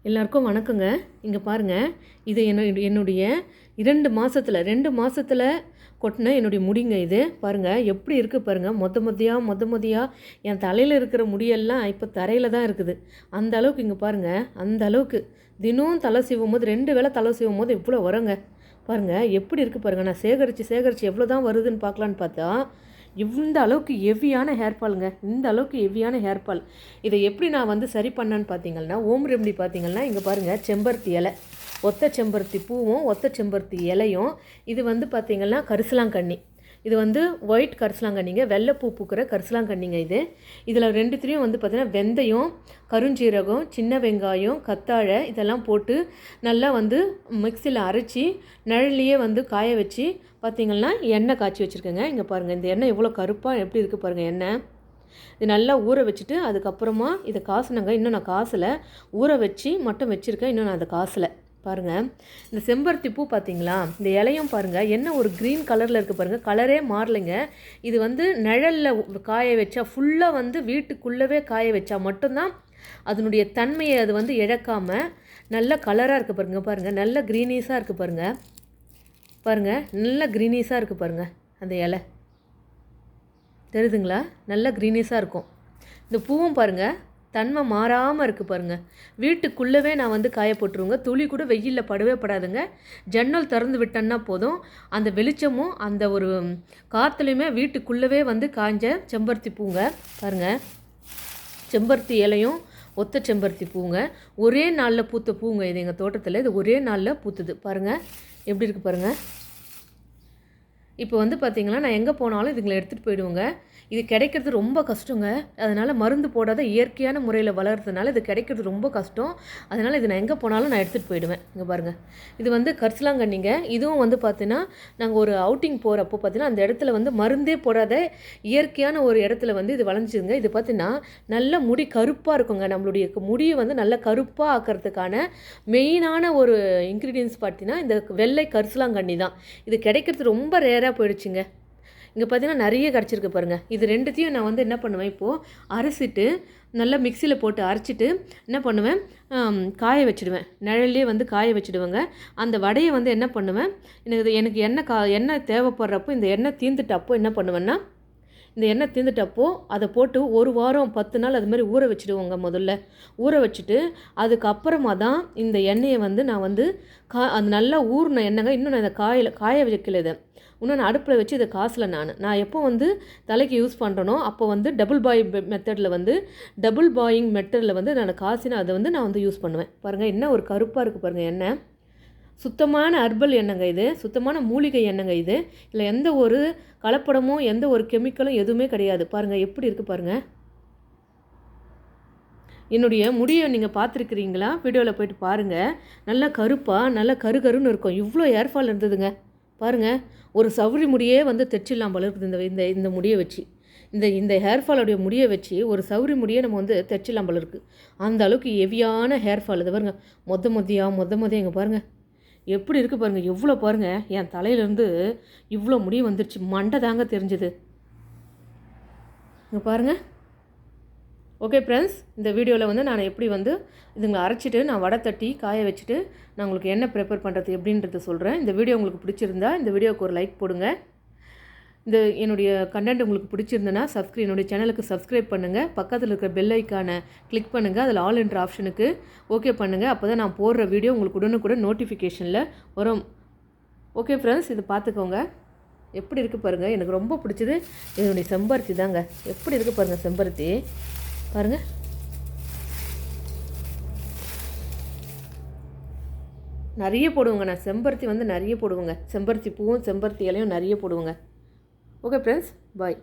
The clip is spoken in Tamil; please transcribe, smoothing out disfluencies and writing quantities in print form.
எல்லாருக்கும் வணக்கங்க. இங்கே பாருங்கள், இது என்னுடைய 2 மாதத்தில் கொட்டின என்னுடைய முடிங்க. இது பாருங்கள் எப்படி இருக்குது பாருங்கள். மொத்த மொதையாக என் தலையில் இருக்கிற முடியெல்லாம் இப்போ தரையில் தான் இருக்குது. அந்த அளவுக்கு இங்கே பாருங்கள், அந்த அளவுக்கு தினம் தலை சீவும் போது 2 வேளை தலை சீவும் போது இவ்வளோ வருங்க. பாருங்கள் எப்படி இருக்குது பாருங்கள். நான் சேகரித்து எவ்வளோ தான் வருதுன்னு பார்க்கலான்னு பார்த்தா இந்த அளவுக்கு ஹெவியான ஹேர் ஃபாலுங்க. இந்த அளவுக்கு ஹெவியான ஹேர் ஃபால். இதை எப்படி நான் சரி பண்ணேன்னு பார்த்தீங்கன்னா, ஹோம் ரெமெடி பார்த்தீங்கன்னா இங்கே பாருங்கள், செம்பருத்தி இலை, ஒத்த செம்பருத்தி பூவும் ஒத்த செம்பருத்தி இலையும். இது பார்த்தீங்கன்னா கரிசலாங்கண்ணி. இது ஒயிட் கரிசலாங்கண்ணிங்க, வெள்ளைப்பூ பூக்கிற கரிசலாங்கண்ணிங்க. இதில் 2த்துலேயும் பார்த்தீங்கன்னா வெந்தயம், கருஞ்சீரகம், சின்ன வெங்காயம், கத்தாழை இதெல்லாம் போட்டு நல்லா மிக்சியில் அரைச்சி நிழல்லையே காய வச்சு பார்த்திங்கன்னா எண்ணெய் காய்ச்சி வச்சுருக்கேங்க. இங்கே பாருங்கள், இந்த எண்ணெய் எவ்வளோ கருப்பாக எப்படி இருக்குது பாருங்கள். எண்ணெய் இது நல்லா ஊற வச்சுட்டு அதுக்கப்புறமா இதை காசுனங்க. இன்னும் நான் காசில் ஊற வச்சு மட்டும் வச்சுருக்கேன். இன்னும் நான் அதை காசில் பாருங்கள். இந்த செம்பருத்தி பூ பார்த்தீங்களா, இந்த இலையும் பாருங்கள் என்ன ஒரு க்ரீன் கலரில் இருக்குது பாருங்கள். கலரே மாறலைங்க. இது நிழலில் காய வச்சா ஃபுல்லாக வீட்டுக்குள்ளவே காய வச்சா மட்டும்தான் அதனுடைய தன்மையை அது இழக்காமல் நல்ல கலராக இருக்குது பாருங்கள். பாருங்கள் நல்ல க்ரீனீஸாக இருக்குது பாருங்கள். பாருங்கள் நல்ல க்ரீனீஸாக இருக்குது பாருங்கள். அந்த இலை தெரியுதுங்களா, நல்ல க்ரீனீஸாக இருக்கும். இந்த பூவும் பாருங்கள் தன்மை மாறாமல் இருக்குது பாருங்கள். வீட்டுக்குள்ளவே நான் காய போட்டுருவேங்க. துளி கூட வெயிலில் படவே படாதுங்க. ஜன்னல் திறந்து விட்டேன்னா போதும், அந்த வெளிச்சமும் அந்த ஒரு காற்றுலையுமே வீட்டுக்குள்ளவே காய்ஞ்ச செம்பருத்தி பூங்க. பாருங்கள், செம்பருத்தி இலையும் ஒத்த செம்பருத்தி பூங்க. ஒரே நாளில் பூத்த பூங்க. இது எங்கள் தோட்டத்தில் இது ஒரே நாளில் பூத்துது. பாருங்கள் எப்படி இருக்குது பாருங்கள். இப்போ பார்த்திங்கன்னா நான் எங்கே போனாலும் இதுங்களை எடுத்துகிட்டு போயிடுவோங்க. இது கிடைக்கிறது ரொம்ப கஷ்டங்க. அதனால் மருந்து போடாத இயற்கையான முறையில் வளர்கிறதுனால இது கிடைக்கிறது ரொம்ப கஷ்டம். அதனால் இது நான் எங்கே போனாலும் நான் எடுத்துகிட்டு போயிடுவேன். இங்கே பாருங்கள், இது கரிசலாங்கண்ணிங்க. இதுவும் பார்த்தீங்கன்னா நாங்கள் ஒரு அவுட்டிங் போகிறப்போ பார்த்தீங்கன்னா அந்த இடத்துல மருந்தே போடாத இயற்கையான ஒரு இடத்துல இது வளைஞ்சிதுங்க. இது பார்த்தீங்கன்னா நல்ல முடி கருப்பாக இருக்குங்க. நம்மளுடைய முடியை நல்ல கருப்பாக ஆக்கிறதுக்கான மெயினான ஒரு இன்க்ரீடியன்ஸ் பார்த்தீங்கன்னா இந்த வெள்ளை கரிசலாங்கண்ணி தான். இது கிடைக்கிறது ரொம்ப ரேராக போயிடுச்சுங்க. இங்கே பார்த்தீங்கன்னா நிறைய கிடச்சிருக்கு பாருங்கள். இது 2த்தையும் நான் என்ன பண்ணுவேன், இப்போது அரைச்சிட்டு நல்லா மிக்சியில் போட்டு அரைச்சிட்டு என்ன பண்ணுவேன், காய வச்சுடுவேன். நிழல்லே காய வச்சுடுவேங்க. அந்த வடையை என்ன பண்ணுவேன், எனக்கு எண்ணெய் தேவைப்படுறப்போ இந்த எண்ணெய் தீர்ந்துட்டப்போ என்ன பண்ணுவேன்னா, இந்த எண்ணெய் தீர்ந்துட்டப்போ அதை போட்டு 1 வாரம் 10 நாள் அது மாதிரி ஊற வச்சுடுவோங்க. முதல்ல ஊற வச்சுட்டு அதுக்கப்புறமா தான் இந்த எண்ணெயை நான் அது நல்லா ஊறின எண்ணெய்ங்க. இன்னும் நான் இந்த காய வைக்கல. இதை இன்னும் நான் அடுப்பில் வச்சு இதை காசில் நான் எப்போ தலைக்கு யூஸ் பண்ணுறனோ அப்போ டபுள் பாயிங் மெத்தடில் நான் காசினா அதை நான் யூஸ் பண்ணுவேன். பாருங்கள் என்ன ஒரு கருப்பாக இருக்குது பாருங்கள். எண்ணெய் சுத்தமான ஹெர்பல் எண்ணெய்ங்க. இது சுத்தமான மூலிகை எண்ணெய்ங்க. இது இல்லை எந்த ஒரு கலப்படமும் எந்த ஒரு கெமிக்கலும் எதுவுமே கிடையாது. பாருங்கள் எப்படி இருக்குது பாருங்கள். என்னுடைய முடியை நீங்கள் பார்த்துருக்குறீங்களா? வீடியோவில் போய்ட்டு பாருங்கள். நல்லா கருப்பாக நல்லா கருன்னு இருக்கும். இவ்வளோ ஹேர் ஃபால் இருந்ததுங்க. பாருங்கள், ஒரு சவுரி முடியே தைச்சிடலாம் போல இருக்குது. இந்த முடியை வச்சு இந்த ஹேர் ஃபாலோடைய முடியை வச்சு ஒரு சவுரி முடியை நம்ம தைச்சிடலாம் போல இருக்குது. அந்த அளவுக்கு ஹெவியான ஹேர் ஃபால். இது பாருங்கள், மொத இங்கே பாருங்கள் எப்படி இருக்குது பாருங்கள். எவ்வளோ பாருங்கள், என் தலையிலேருந்து இவ்வளோ முடி வந்துருச்சு. மண்டை தாங்க தெரிஞ்சுது. இங்கே பாருங்கள். ஓகே ஃப்ரெண்ட்ஸ், இந்த வீடியோவில் நான் எப்படி இதுங்களை அரைச்சிட்டு நான் வடை தட்டி காய வச்சுட்டு நான் உங்களுக்கு என்ன ப்ரிப்பேர் பண்ணுறது எப்படின்றத சொல்கிறேன். இந்த வீடியோ உங்களுக்கு பிடிச்சிருந்தா இந்த வீடியோவுக்கு ஒரு லைக் போடுங்க. என்னுடைய கண்டென்ட் உங்களுக்கு பிடிச்சிருந்தனா என்னுடைய சேனலுக்கு சப்ஸ்கிரைப் பண்ணுங்கள். பக்கத்தில் இருக்கிற பெல் ஐக்கானை கிளிக் பண்ணுங்கள். அதில் ஆல் என்ற ஆப்ஷனுக்கு ஓகே பண்ணுங்கள். அப்போ தான் நான் போடுற வீடியோ உங்களுக்கு உடனுக்குடன் நோட்டிஃபிகேஷனில் வரும். ஓகே ஃப்ரெண்ட்ஸ், இது பார்த்துக்கோங்க. எப்படி இருக்குது பாருங்கள். எனக்கு ரொம்ப பிடிச்சது என்னுடைய செம்பருத்தி தாங்க. எப்படி இருக்குது பாருங்கள் செம்பருத்தி. பாருங்கள், நிறைய போடுவோங்க. நான் செம்பருத்தி நிறைய போடுவேங்க. செம்பருத்தி பூவும் செம்பருத்தி இலையும் நிறைய போடுவேங்க. ஓகே ஃப்ரெண்ட்ஸ், பாய்.